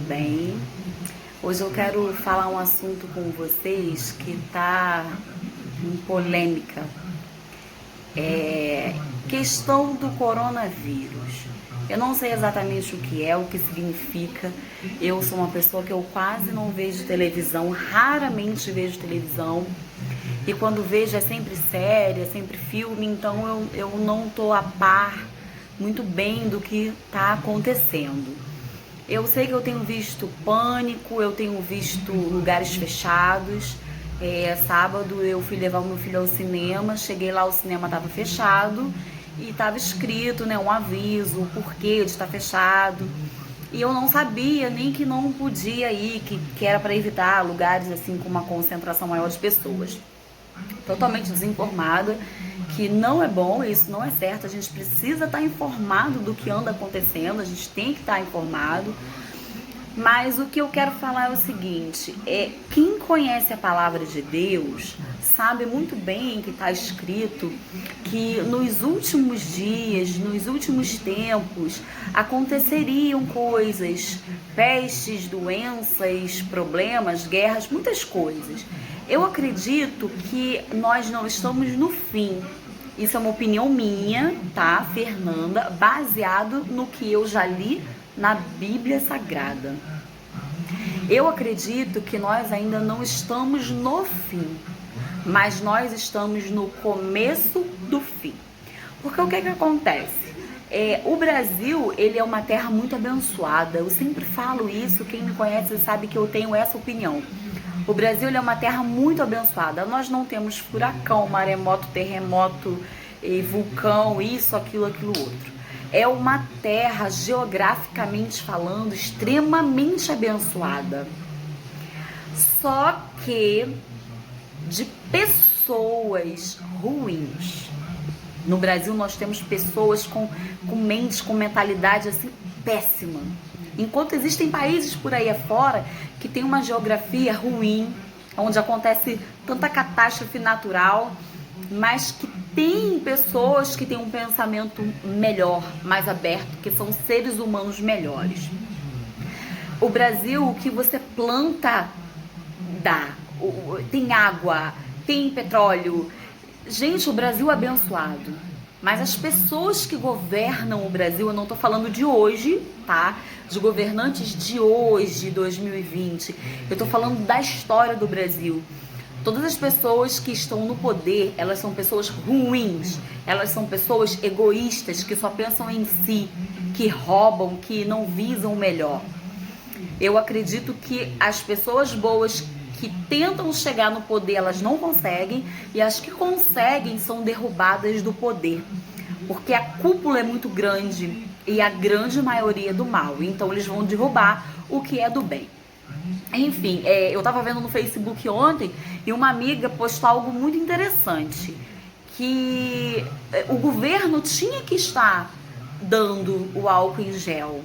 bem? Hoje eu quero falar um assunto com vocês que está em polêmica. Questão do coronavírus. Eu não sei exatamente o que significa. Eu sou uma pessoa que eu quase não vejo televisão, raramente vejo televisão. E quando vejo é sempre série, é sempre filme, então eu não tô a par muito bem do que está acontecendo. Eu sei que eu tenho visto pânico, eu tenho visto lugares fechados. Sábado eu fui levar o meu filho ao cinema, cheguei lá, o cinema estava fechado e estava escrito, né, um aviso, o porquê de estar fechado. E eu não sabia nem que não podia ir, que era para evitar lugares assim com uma concentração maior de pessoas. Totalmente desinformada, que não é bom, isso não é certo. A gente precisa estar informado do que anda acontecendo, a gente tem que estar informado. Mas o que eu quero falar é o seguinte, quem conhece a palavra de Deus sabe muito bem que está escrito que nos últimos dias, nos últimos tempos, aconteceriam coisas, pestes, doenças, problemas, guerras, muitas coisas. Eu acredito que nós não estamos no fim. Isso é uma opinião minha, tá, Fernanda, baseado no que eu já li na Bíblia Sagrada. Eu acredito que nós ainda não estamos no fim, mas nós estamos no começo do fim. Porque o que acontece? O Brasil, ele é uma terra muito abençoada. Eu sempre falo isso, quem me conhece sabe que eu tenho essa opinião. O Brasil, ele é uma terra muito abençoada. Nós não temos furacão, maremoto, terremoto, vulcão, isso, aquilo, outro. É uma terra, geograficamente falando, extremamente abençoada. Só que de pessoas ruins. No Brasil nós temos pessoas com mentes, com mentalidade assim péssima. Enquanto existem países por aí afora que tem uma geografia ruim, onde acontece tanta catástrofe natural, mas que tem pessoas que têm um pensamento melhor, mais aberto, que são seres humanos melhores. O Brasil, o que você planta, dá. Tem água, tem petróleo. Gente, o Brasil é abençoado. Mas as pessoas que governam o Brasil, eu não tô falando de hoje, tá? De governantes de hoje, 2020. Eu tô falando da história do Brasil. Todas as pessoas que estão no poder, elas são pessoas ruins, elas são pessoas egoístas, que só pensam em si, que roubam, que não visam o melhor. Eu acredito que as pessoas boas que tentam chegar no poder, elas não conseguem, e as que conseguem são derrubadas do poder, porque a cúpula é muito grande e a grande maioria é do mal, então eles vão derrubar o que é do bem. Enfim, eu tava vendo no Facebook ontem e uma amiga postou algo muito interessante, que o governo tinha que estar dando o álcool em gel,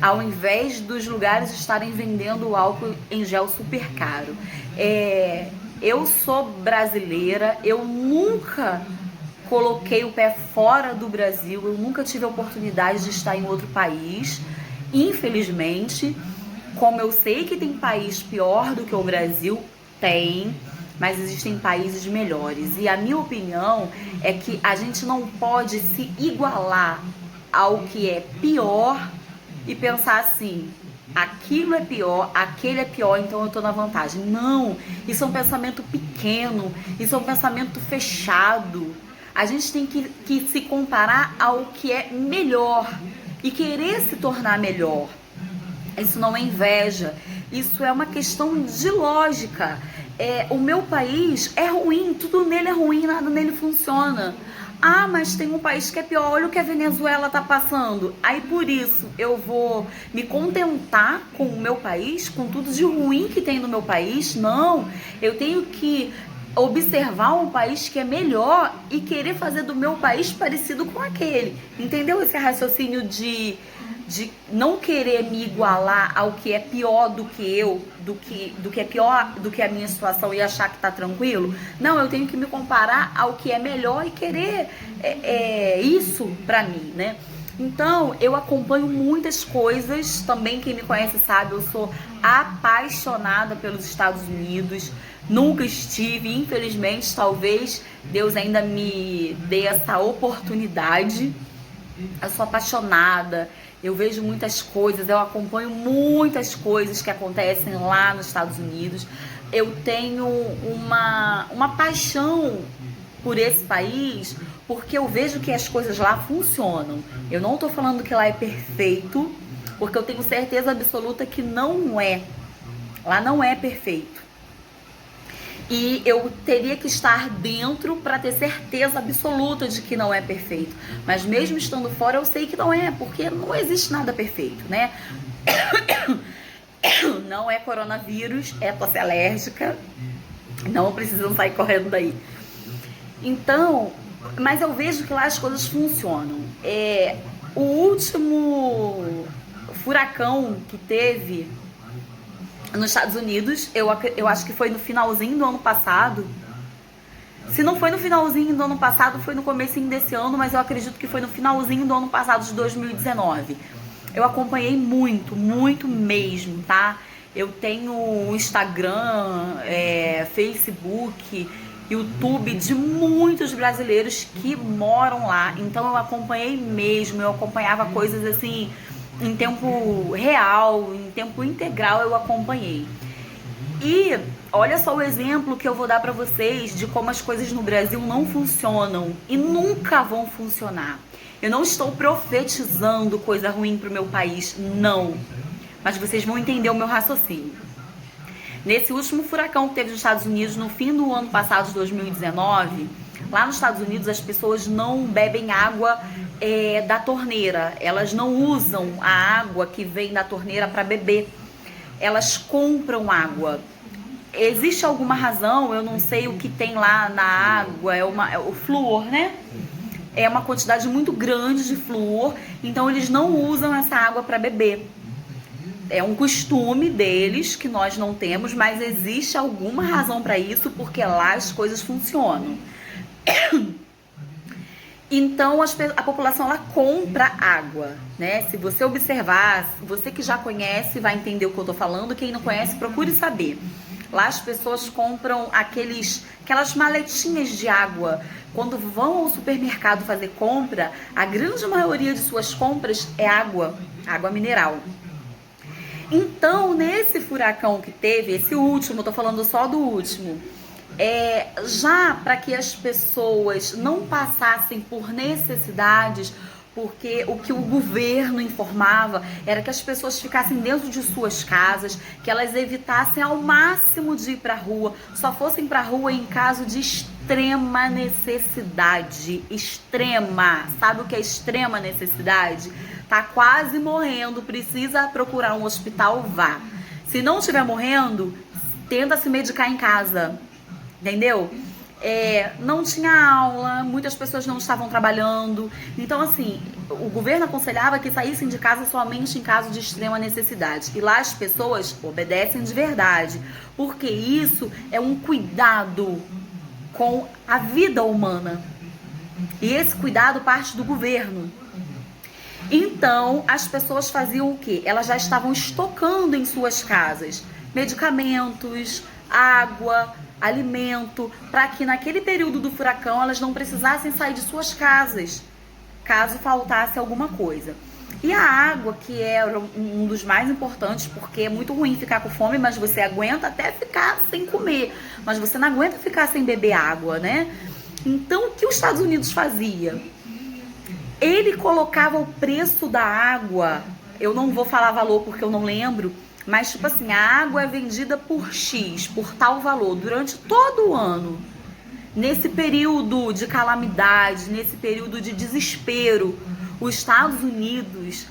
ao invés dos lugares estarem vendendo o álcool em gel super caro. Eu sou brasileira, eu nunca coloquei o pé fora do Brasil, eu nunca tive a oportunidade de estar em outro país, infelizmente. Como eu sei que tem país pior do que o Brasil, tem, mas existem países melhores. E a minha opinião é que a gente não pode se igualar ao que é pior e pensar assim, aquilo é pior, aquele é pior, então eu tô na vantagem. Não, isso é um pensamento pequeno, isso é um pensamento fechado. A gente tem que se comparar ao que é melhor e querer se tornar melhor. Isso não é inveja, isso é uma questão de lógica. O meu país é ruim, tudo nele é ruim, nada nele funciona. Ah, mas tem um país que é pior, olha o que a Venezuela tá passando. Aí por isso eu vou me contentar com o meu país, com tudo de ruim que tem no meu país? Não, eu tenho que observar um país que é melhor e querer fazer do meu país parecido com aquele. Entendeu esse raciocínio de não querer me igualar ao que é pior do que eu, do que é pior do que a minha situação e achar que tá tranquilo? Não, eu tenho que me comparar ao que é melhor e querer isso pra mim, né? Então, eu acompanho muitas coisas. Também quem me conhece sabe, eu sou apaixonada pelos Estados Unidos. Nunca estive, infelizmente, talvez Deus ainda me dê essa oportunidade. Eu sou apaixonada, eu vejo muitas coisas, eu acompanho muitas coisas que acontecem lá nos Estados Unidos. Eu tenho uma paixão por esse país, porque eu vejo que as coisas lá funcionam. Eu não tô falando que lá é perfeito, porque eu tenho certeza absoluta que não é. Lá não é perfeito. E eu teria que estar dentro para ter certeza absoluta de que não é perfeito. Mas mesmo estando fora, eu sei que não é, porque não existe nada perfeito, né? Não é coronavírus, é tosse alérgica. Não precisam sair correndo daí. Então, mas eu vejo que lá as coisas funcionam. O último furacão que teve nos Estados Unidos, eu acho que foi no finalzinho do ano passado. Se não foi no finalzinho do ano passado, foi no comecinho desse ano, mas eu acredito que foi no finalzinho do ano passado, de 2019. Eu acompanhei muito, muito mesmo, tá? Eu tenho Instagram, Facebook, YouTube de muitos brasileiros que moram lá. Então eu acompanhei mesmo, eu acompanhava coisas assim em tempo real, em tempo integral eu acompanhei. E olha só o exemplo que eu vou dar pra vocês de como as coisas no Brasil não funcionam e nunca vão funcionar. Eu não estou profetizando coisa ruim pro meu país, não. Mas vocês vão entender o meu raciocínio. Nesse último furacão que teve nos Estados Unidos, no fim do ano passado, de 2019, lá nos Estados Unidos as pessoas não bebem água da torneira. Elas não usam a água que vem da torneira para beber. Elas compram água. Existe alguma razão, eu não sei o que tem lá na água, o flúor, né? É uma quantidade muito grande de flúor, então eles não usam essa água para beber. É um costume deles que nós não temos, mas existe alguma razão para isso, porque lá as coisas funcionam. Então a população ela compra água, né? Se você observar, você que já conhece vai entender o que eu tô falando, quem não conhece procure saber. Lá as pessoas compram aquelas maletinhas de água. Quando vão ao supermercado fazer compra, a grande maioria de suas compras é água mineral. Então, nesse furacão que teve, esse último, eu tô falando só do último, já para que as pessoas não passassem por necessidades, porque o que o governo informava era que as pessoas ficassem dentro de suas casas, que elas evitassem ao máximo de ir para a rua, só fossem para a rua em caso de extrema necessidade. Extrema, sabe o que é extrema necessidade? Tá quase morrendo, precisa procurar um hospital, vá. Se não estiver morrendo, tenta se medicar em casa, entendeu? Não tinha aula, muitas pessoas não estavam trabalhando. Então, assim, o governo aconselhava que saíssem de casa somente em caso de extrema necessidade. E lá as pessoas obedecem de verdade, porque isso é um cuidado com a vida humana. E esse cuidado parte do governo. Então, as pessoas faziam o quê? Elas já estavam estocando em suas casas medicamentos, água, alimento, para que naquele período do furacão elas não precisassem sair de suas casas, caso faltasse alguma coisa. E a água, que é um dos mais importantes, porque é muito ruim ficar com fome, mas você aguenta até ficar sem comer, mas você não aguenta ficar sem beber água, né? Então, o que os Estados Unidos fazia? Ele colocava o preço da água, eu não vou falar valor porque eu não lembro, mas tipo assim, a água é vendida por X, por tal valor, durante todo o ano. Nesse período de calamidade, nesse período de desespero, os Estados Unidos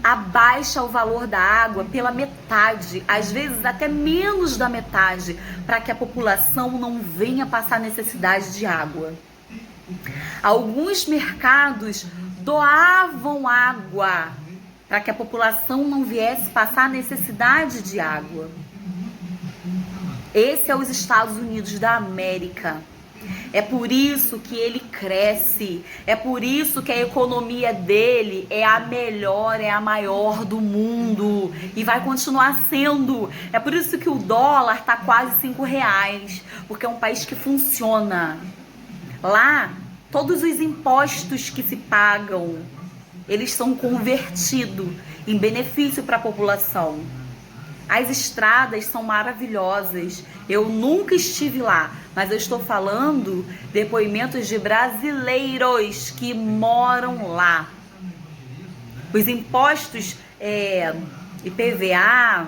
abaixa o valor da água pela metade, às vezes até menos da metade, para que a população não venha passar necessidade de água. Alguns mercados doavam água para que a população não viesse passar necessidade de água. Esse é os Estados Unidos da América. É por isso que ele cresce. É por isso que a economia dele é a melhor, é a maior do mundo. E vai continuar sendo. É por isso que o dólar tá quase R$ 5. Porque é um país que funciona. Lá, todos os impostos que se pagam, eles são convertidos em benefício para a população. As estradas são maravilhosas. Eu nunca estive lá, mas eu estou falando depoimentos de brasileiros que moram lá. Os impostos IPVA,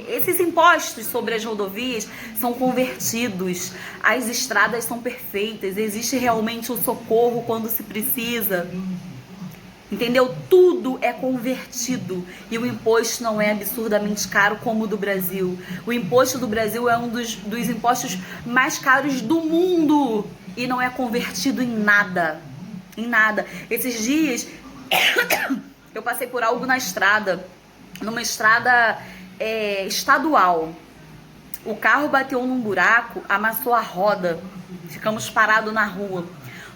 esses impostos sobre as rodovias são convertidos. As estradas são perfeitas. Existe realmente o socorro quando se precisa. Entendeu? Tudo é convertido e o imposto não é absurdamente caro como o do Brasil. O imposto do Brasil é um dos impostos mais caros do mundo e não é convertido em nada. Em nada. Esses dias eu passei por algo na estrada, numa estrada estadual. O carro bateu num buraco, amassou a roda. Ficamos parados na rua,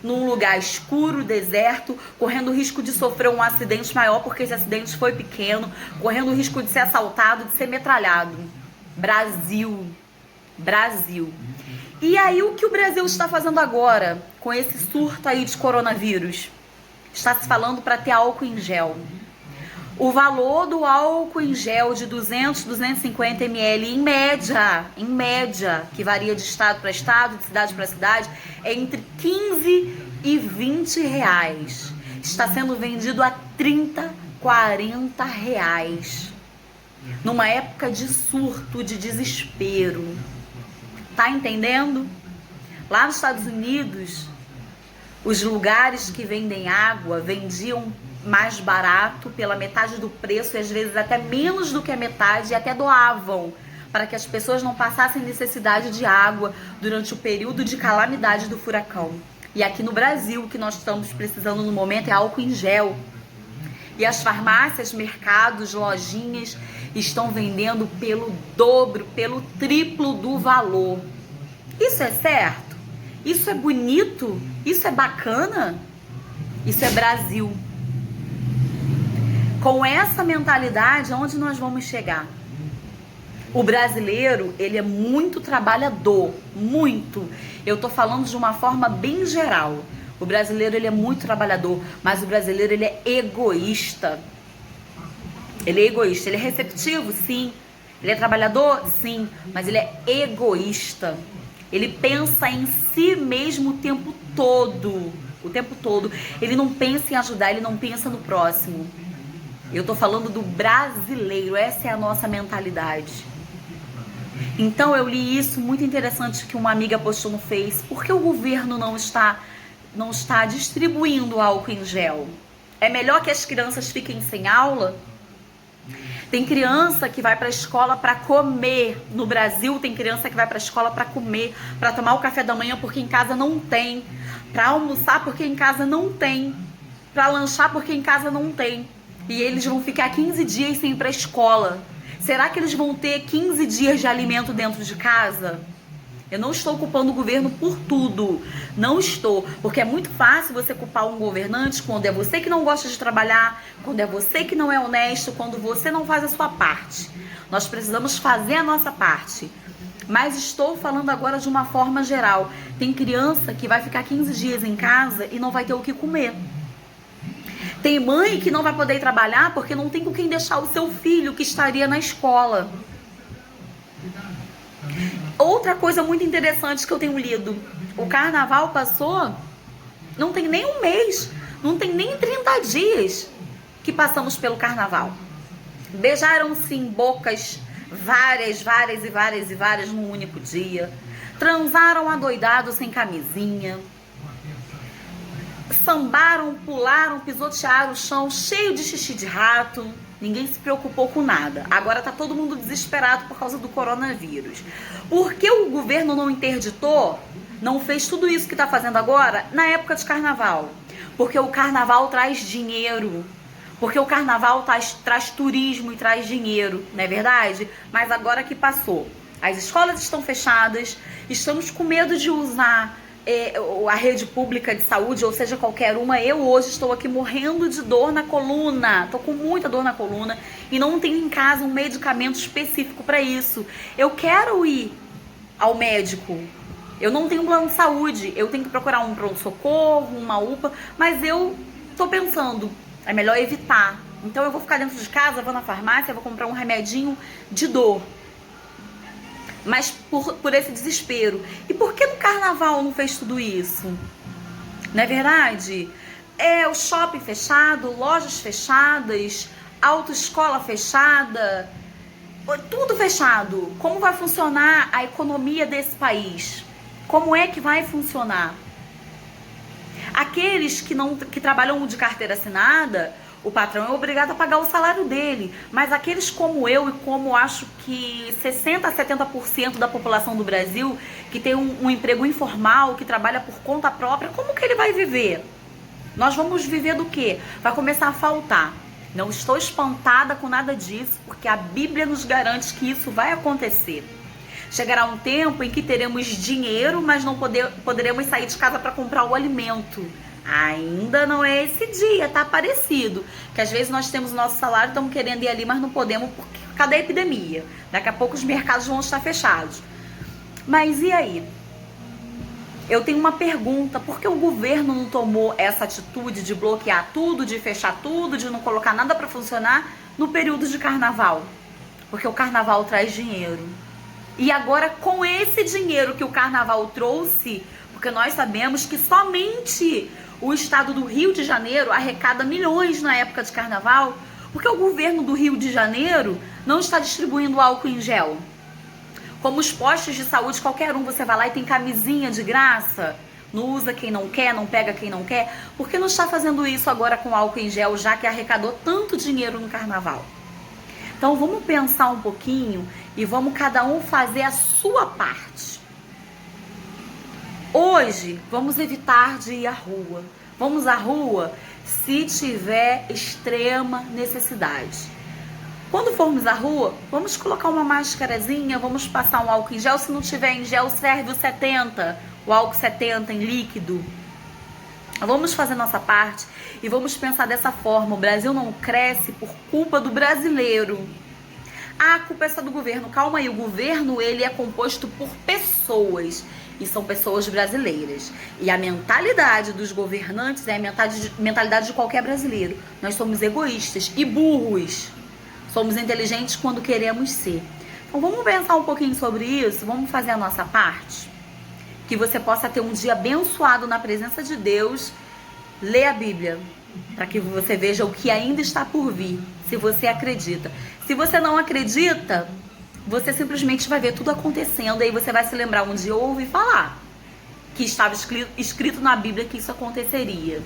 num lugar escuro, deserto, correndo o risco de sofrer um acidente maior, porque esse acidente foi pequeno, correndo o risco de ser assaltado, de ser metralhado. Brasil. E aí o que o Brasil está fazendo agora, com esse surto aí de coronavírus? Está se falando para ter álcool em gel. O valor do álcool em gel de 200, 250 ml em média, que varia de estado para estado, de cidade para cidade, é entre 15 e 20 reais. Está sendo vendido a 30, 40 reais. Numa época de surto, de desespero. Tá entendendo? Lá nos Estados Unidos, os lugares que vendem água vendiam mais barato, pela metade do preço e às vezes até menos do que a metade, e até doavam para que as pessoas não passassem necessidade de água durante o período de calamidade do furacão. E aqui no Brasil, o que nós estamos precisando no momento é álcool em gel. E as farmácias, mercados, lojinhas estão vendendo pelo dobro, pelo triplo do valor. Isso é certo? Isso é bonito? Isso é bacana? Isso é Brasil. Com essa mentalidade, aonde nós vamos chegar? O brasileiro, ele é muito trabalhador, muito. Eu tô falando de uma forma bem geral. O brasileiro, ele é muito trabalhador, mas o brasileiro, ele é egoísta. Ele é egoísta, ele é receptivo, sim. Ele é trabalhador, sim, mas ele é egoísta. Ele pensa em si mesmo o tempo todo. O tempo todo. Ele não pensa em ajudar, ele não pensa no próximo. Eu tô falando do brasileiro, essa é a nossa mentalidade. Então eu li isso, muito interessante, que uma amiga postou no Face. Por que o governo não está distribuindo álcool em gel? É melhor que as crianças fiquem sem aula? Tem criança que vai para a escola para comer. No Brasil tem criança que vai para a escola para comer, para tomar o café da manhã porque em casa não tem, para almoçar porque em casa não tem, para lanchar porque em casa não tem. E eles vão ficar 15 dias sem ir para a escola. Será que eles vão ter 15 dias de alimento dentro de casa? Eu não estou culpando o governo por tudo. Não estou. Porque é muito fácil você culpar um governante quando é você que não gosta de trabalhar, quando é você que não é honesto, quando você não faz a sua parte. Nós precisamos fazer a nossa parte. Mas estou falando agora de uma forma geral. Tem criança que vai ficar 15 dias em casa e não vai ter o que comer. Tem mãe que não vai poder ir trabalhar porque não tem com quem deixar o seu filho que estaria na escola. Outra coisa muito interessante que eu tenho lido. O carnaval passou, não tem nem um mês, não tem nem 30 dias que passamos pelo carnaval. Beijaram-se em bocas várias num único dia. Transaram adoidados sem camisinha. Sambaram, pularam, pisotearam o chão cheio de xixi de rato. Ninguém se preocupou com nada. Agora tá todo mundo desesperado por causa do coronavírus. Por que o governo não interditou, não fez tudo isso que tá fazendo agora na época de carnaval? Porque o carnaval traz dinheiro. Porque o carnaval traz turismo e traz dinheiro, não é verdade? Mas agora que passou, as escolas estão fechadas, estamos com medo de usar a rede pública de saúde, ou seja, qualquer uma, eu hoje estou aqui morrendo de dor na coluna, tô com muita dor na coluna e não tenho em casa um medicamento específico para isso. Eu quero ir ao médico, eu não tenho um plano de saúde, eu tenho que procurar um pronto-socorro, uma UPA, mas eu tô pensando, é melhor evitar. Então eu vou ficar dentro de casa, vou na farmácia, vou comprar um remedinho de dor. Mas por esse desespero. E por que no carnaval não fez tudo isso? Não é verdade? O shopping fechado, lojas fechadas, autoescola fechada, tudo fechado. Como vai funcionar a economia desse país? Como é que vai funcionar? Aqueles que trabalham de carteira assinada, o patrão é obrigado a pagar o salário dele. Mas aqueles como eu e como acho que 60% a 70% da população do Brasil, que tem um emprego informal, que trabalha por conta própria, como que ele vai viver? Nós vamos viver do quê? Vai começar a faltar. Não estou espantada com nada disso, porque a Bíblia nos garante que isso vai acontecer. Chegará um tempo em que teremos dinheiro, mas não poderemos sair de casa para comprar o alimento. Ainda não é esse dia, tá parecido. Que às vezes nós temos o nosso salário, estamos querendo ir ali, mas não podemos por causa da epidemia. Daqui a pouco os mercados vão estar fechados. Mas e aí? Eu tenho uma pergunta, por que o governo não tomou essa atitude de bloquear tudo, de fechar tudo, de não colocar nada para funcionar no período de carnaval? Porque o carnaval traz dinheiro. E agora, com esse dinheiro que o carnaval trouxe, porque nós sabemos que somente o estado do Rio de Janeiro arrecada milhões na época de carnaval, porque o governo do Rio de Janeiro não está distribuindo álcool em gel. Como os postos de saúde, qualquer um, você vai lá e tem camisinha de graça, não usa quem não quer, não pega quem não quer. Por que não está fazendo isso agora com álcool em gel, já que arrecadou tanto dinheiro no carnaval? Então vamos pensar um pouquinho e vamos cada um fazer a sua parte. Hoje, vamos evitar de ir à rua. Vamos à rua se tiver extrema necessidade. Quando formos à rua, vamos colocar uma máscarazinha, vamos passar um álcool em gel. Se não tiver em gel, serve o 70, o álcool 70 em líquido. Vamos fazer nossa parte e vamos pensar dessa forma. O Brasil não cresce por culpa do brasileiro. A culpa é só do governo. Calma aí, o governo ele é composto por pessoas. E são pessoas brasileiras. E a mentalidade dos governantes é a mentalidade de qualquer brasileiro. Nós somos egoístas e burros. Somos inteligentes quando queremos ser. Então vamos pensar um pouquinho sobre isso. Vamos fazer a nossa parte. Que você possa ter um dia abençoado na presença de Deus. Lê a Bíblia. Para que você veja o que ainda está por vir. Se você acredita. Se você não acredita, você simplesmente vai ver tudo acontecendo. Aí você vai se lembrar um dia ou ouvir falar que estava escrito na Bíblia que isso aconteceria.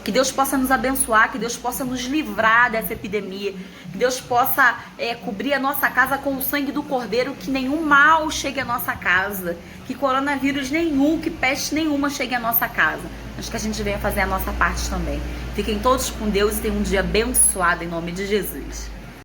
Que Deus possa nos abençoar, que Deus possa nos livrar dessa epidemia, que Deus possa cobrir a nossa casa com o sangue do Cordeiro, que nenhum mal chegue à nossa casa, que coronavírus nenhum, que peste nenhuma chegue à nossa casa. Mas que a gente venha fazer a nossa parte também. Fiquem todos com Deus e tenham um dia abençoado em nome de Jesus.